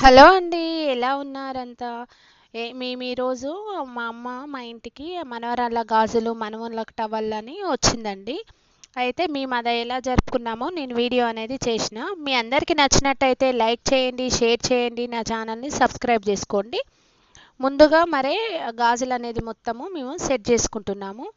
Hello అండి. ఎలా ఉన్నారంతా? మేము ఈరోజు మా ఇంటికి మనవరాళ్ళ గాజులు, మనవళ్ళ టవల్ వచ్చిందండి. అయితే మేము అది ఎలా జరుపుకున్నామో నేను వీడియో అనేది చేసిన. మీ అందరికీ నచ్చినట్టయితే లైక్ చేయండి, షేర్ చేయండి, నా ఛానల్ని సబ్స్క్రైబ్ చేసుకోండి. ముందుగా మరే గాజులు అనేది మొత్తము మేము సెట్ చేసుకుంటున్నాము.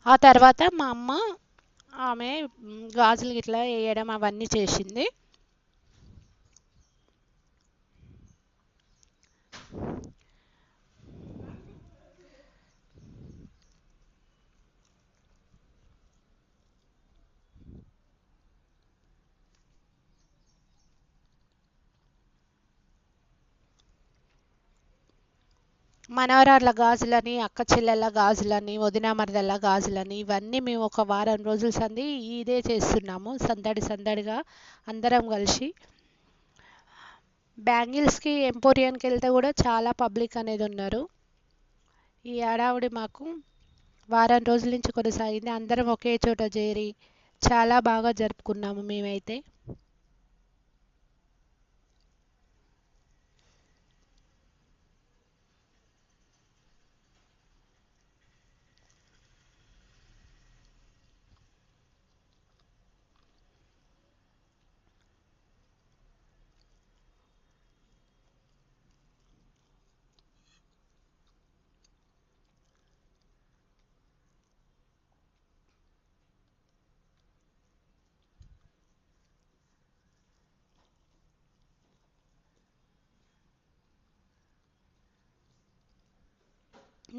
ఆ తర్వాత మా అమ్మ ఆమె గాజులు ఇట్లా వేయడం అవన్నీ చేసింది. మనవరాళ్ళ గాజులని, అక్క చెల్లెళ్ళ గాజులని, వదిన మరదళ్ళ గాజులని ఇవన్నీ మేము ఒక వారం రోజుల సంది ఇదే చేస్తున్నాము. సందడి సందడిగా అందరం కలిసి. బ్యాంగిల్స్కి ఎంపోరియంకి వెళ్తే కూడా చాలా పబ్లిక్ అనేది ఉన్నారు. ఈ హడావుడి మాకు వారం రోజుల నుంచి కొనసాగింది. అందరం ఒకే చోట చేరి చాలా బాగా జరుపుకున్నాము మేమైతే.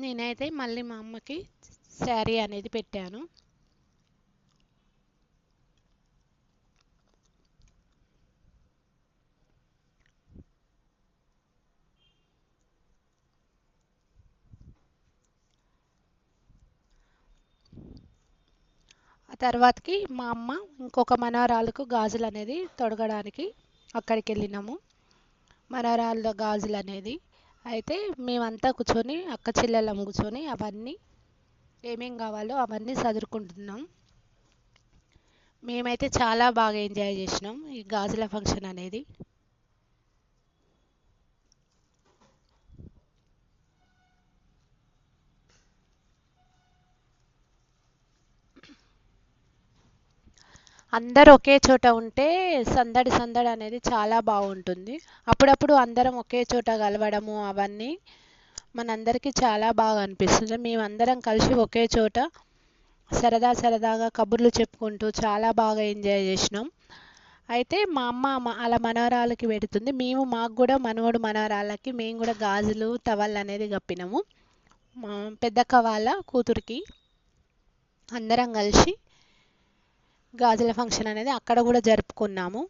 నేనైతే మళ్ళీ మా అమ్మకి శారీ అనేది పెట్టాను. ఆ తర్వాతకి మా అమ్మ ఇంకొక మనవరాలకు గాజులు అనేది తొడగడానికి అక్కడికి వెళ్ళినాము. మనవరాళ్ళ గాజులు అనేది అయితే మేమంతా కూర్చొని అక్క చెల్లెళ్ళం కూర్చొని అవన్నీ ఏమేం కావాలో అవన్నీ చదురుకుంటున్నాం. మేమైతే చాలా బాగా ఎంజాయ్ చేసినాం ఈ గాజుల ఫంక్షన్ అనేది. అందరూ ఒకే చోట ఉంటే సందడి సందడి అనేది చాలా బాగుంటుంది. అప్పుడప్పుడు అందరం ఒకే చోట కలవడము అవన్నీ మనందరికీ చాలా బాగా అనిపిస్తుంది. మేమందరం కలిసి ఒకే చోట సరదా సరదాగా కబుర్లు చెప్పుకుంటూ చాలా బాగా ఎంజాయ్ చేసినాం. అయితే మా అమ్మ అలా మనవరాలకి పెడుతుంది. మాకు కూడా మనవడు మనవరాళ్ళకి మేము కూడా గాజులు టవల్ అనేది కప్పినాము. మా పెద్దక్క వాళ్ళ కూతురికి అందరం కలిసి గాజుల ఫంక్షన్ అనేది అక్కడ కూడా జరుపుకున్నాము.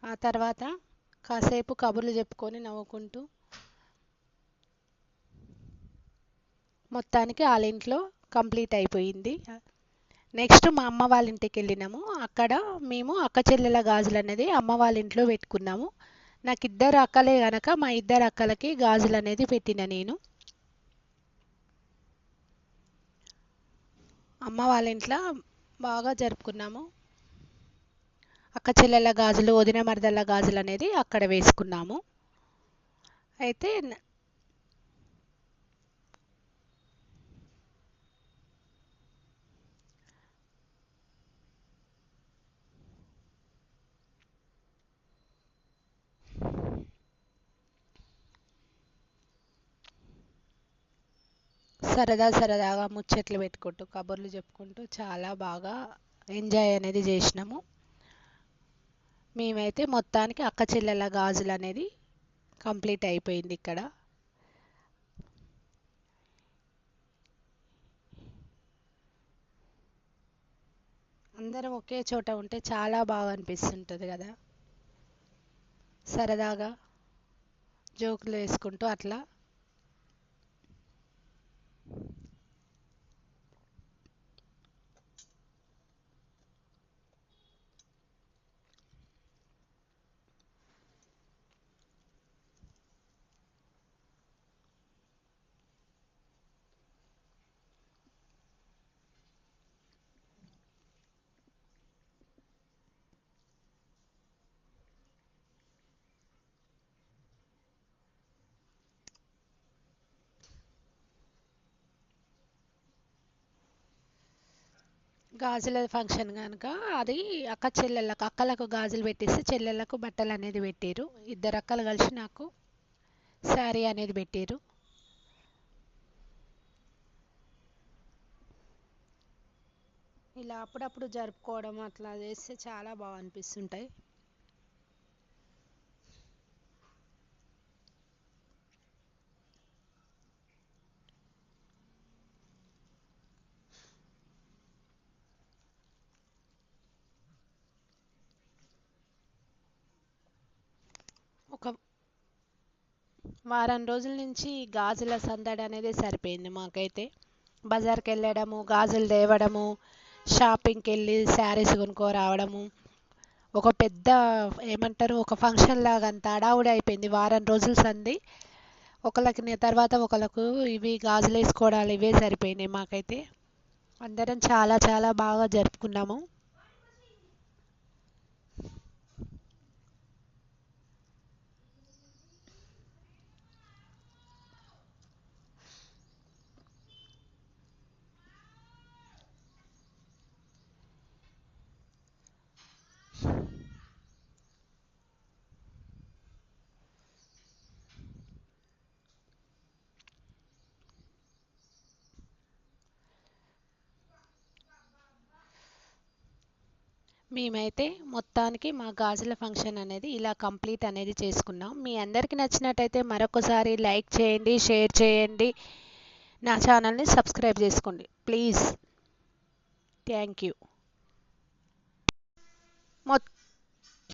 ఆ తర్వాత కాసేపు కబుర్లు చెప్పుకొని నవ్వుకుంటూ మొత్తానికి వాళ్ళ ఇంట్లో కంప్లీట్ అయిపోయింది. నెక్స్ట్ మా అమ్మ వాళ్ళ ఇంటికి వెళ్ళినాము. అక్కడ మేము అక్క చెల్లెల గాజులు అనేది అమ్మ వాళ్ళ ఇంట్లో పెట్టుకున్నాము. నాకు ఇద్దరు అక్కలే గనక మా ఇద్దరు అక్కలకి గాజులు అనేది పెట్టిన నేను. అమ్మ వాళ్ళ ఇంట్లో బాగా జరుపుకున్నాము. అక్క చెల్లెల గాజులు, వదిన మరదళ్ళ గాజులు అనేది అక్కడ వేసుకున్నాము. అయితే సరదా సరదాగా ముచ్చట్లు పెట్టుకుంటూ కబుర్లు చెప్పుకుంటూ చాలా బాగా ఎంజాయ్ అనేది చేసినాము. మేమైతే మొత్తానికి అక్క చెల్లెల గాజులు అనేది కంప్లీట్ అయిపోయింది ఇక్కడ. అందరం ఒకే చోట ఉంటే చాలా బాగా అనిపిస్తుంటుంది కదా, సరదాగా. జోకులు వేసుకుంటూ అట్లా. గాజుల ఫంక్షన్ కనుక అది అక్క చెల్లెళ్ళకు, అక్కలకు గాజులు పెట్టేసి చెల్లెళ్ళకు బట్టలు అనేది పెట్టారు. ఇద్దరు అక్కలు కలిసి నాకు శారీ అనేది పెట్టారు. ఇలా అప్పుడప్పుడు జరుపుకోవడం అట్లా చేస్తే చాలా బాగా అనిపిస్తుంటాయి. ఒక వారం రోజుల నుంచి గాజుల సందడి అనేది సరిపోయింది మాకైతే. బజార్కి వెళ్ళడము, గాజులు తేవడము, షాపింగ్కి వెళ్ళి శారీస్ కొనుక్కోరావడము, ఒక పెద్ద ఏమంటారు ఒక ఫంక్షన్ లాగా అంత హడావుడి అయిపోయింది వారం రోజుల సంది. ఒకళ్ళకి తర్వాత ఒకళ్ళకు ఇవి గాజులు వేసుకోవడాలు ఇవే సరిపోయినాయి మాకైతే. అందరం చాలా చాలా బాగా జరుపుకున్నాము. మేమైతే మొత్తానికి మా గాజుల ఫంక్షన్ అనేది ఇలా కంప్లీట్ అనేది చేసుకున్నాం. మీ అందరికీ నచ్చినట్టయితే మరొకసారి లైక్ చేయండి, షేర్ చేయండి, నా ఛానల్ని సబ్స్క్రైబ్ చేసుకోండి ప్లీజ్. Thank you.